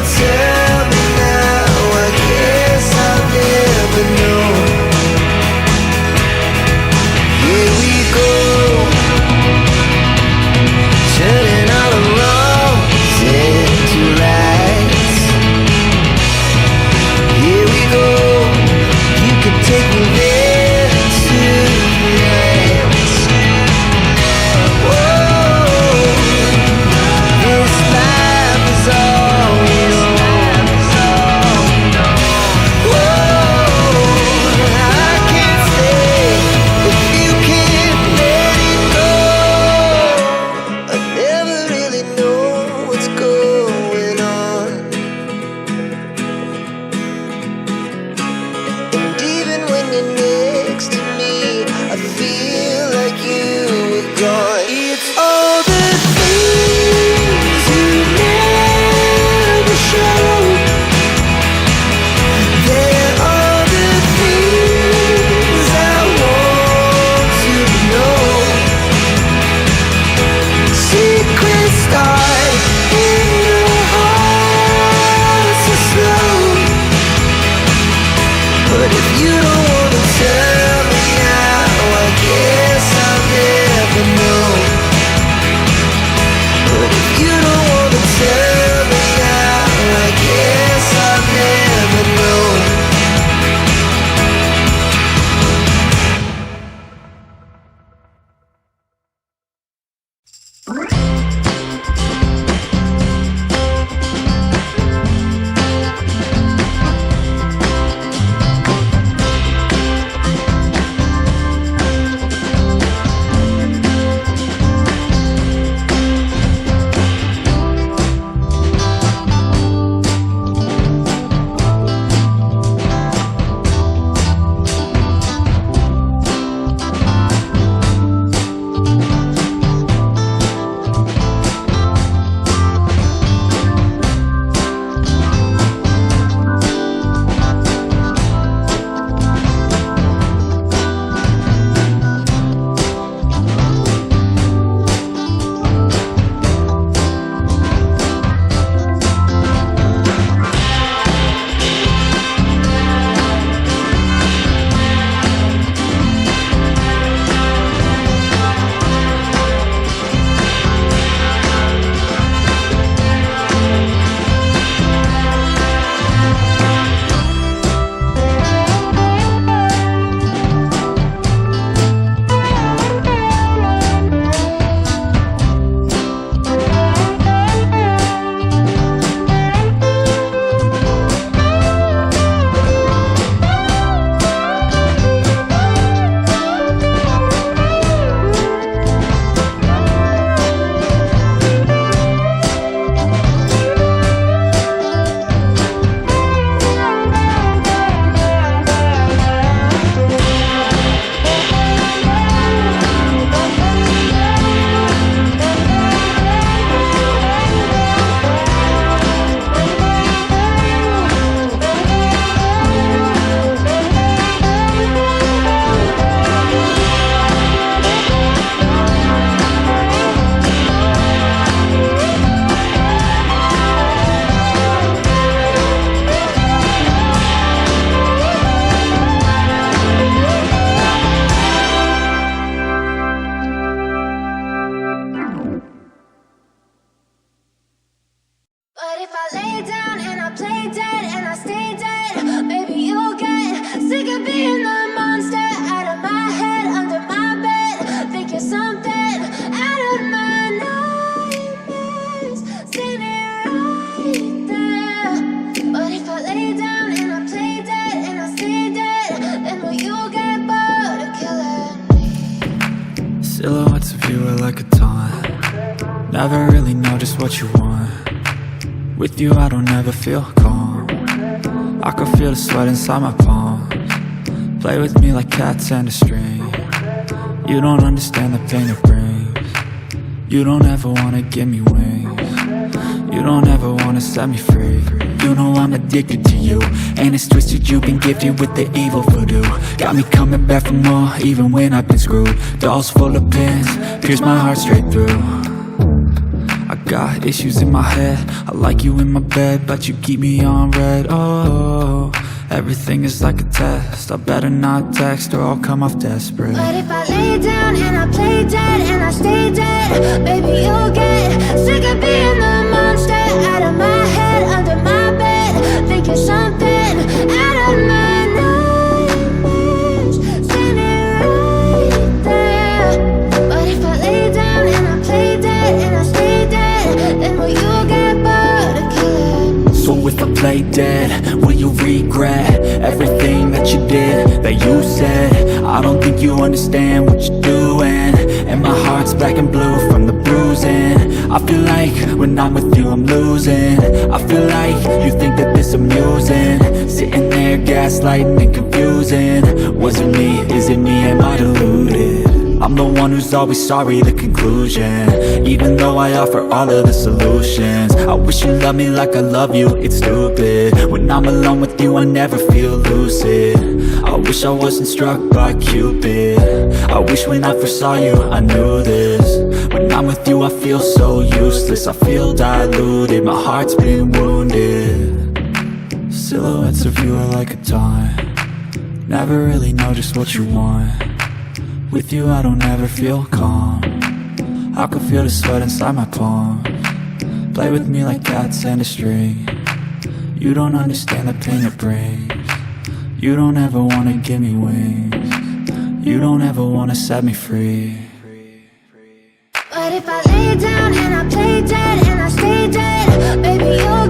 tell me now, I guess I'll never know. Here we go, turning all the wrongs into rights. Here we go, you can take me there tonight. Whoa, this life is all we know. Whoa, I can't stay if you can't let it go. I never really know what's going on, and even when you're next to me, I feel like you were gone. It's all the things you never show. They're all the things I want to know. Secrets start in your heart so slow. But if you don't wanna tell me now, I guess I'll never know. But if you don't wanna tell me now, I guess I'll never know. But if I lay down and I play dead and I stay dead, maybe you'll get sick of being the monster out of my head, under my bed. Think you're something out of my nightmares, standing right there. But if I lay down and I play dead and I stay dead, then will you get bored of killing me? Silhouettes of you are like a taunt. Never really know just what you want. With you I don't ever feel calm. I can feel the sweat inside my palms. Play with me like cats and a string. You don't understand the pain it brings. You don't ever wanna give me wings. You don't ever wanna set me free. You know I'm addicted to you, and it's twisted, you've been gifted with the evil voodoo. Got me coming back for more, even when I've been screwed. Dolls full of pins, pierce my heart straight through. I Got issues in my head, I like you in my bed, but you keep me on red. Oh, everything is like a test, I better not text or I'll come off desperate. But if I lay down and I play dead and I stay dead, baby, you'll get sick of being the monster out of my head, under my bed. Think you're something out of my nightmares, standing right there. But if I lay down and I play dead and I stay dead, then will you get bored of killing? So if I play dead, will you regret everything that you did, that you said? I don't think you understand what you're doing, and my heart's black and blue from the bruising. I feel like when I'm with you I'm losing. I feel like you think that this amusing, sitting there gaslighting and confusing. Was it me? Is it me? Am I deluded? I'm the one who's always sorry, the conclusion, even though I offer all of the solutions. I wish you loved me like I love you, it's stupid. When I'm alone with you I never feel lucid. I wish I wasn't struck by Cupid. I wish when I first saw you I knew this. When I'm with you I feel so useless, I feel diluted, my heart's been wounded. Silhouettes of you are like a taunt, never really know just what you want. With you I don't ever feel calm, I can feel the sweat inside my palms. Play with me like cats and a string, you don't understand the pain it brings. You don't ever wanna give me wings, you don't ever wanna set me free. But if I lay down and I play dead and I stay dead, baby, you'll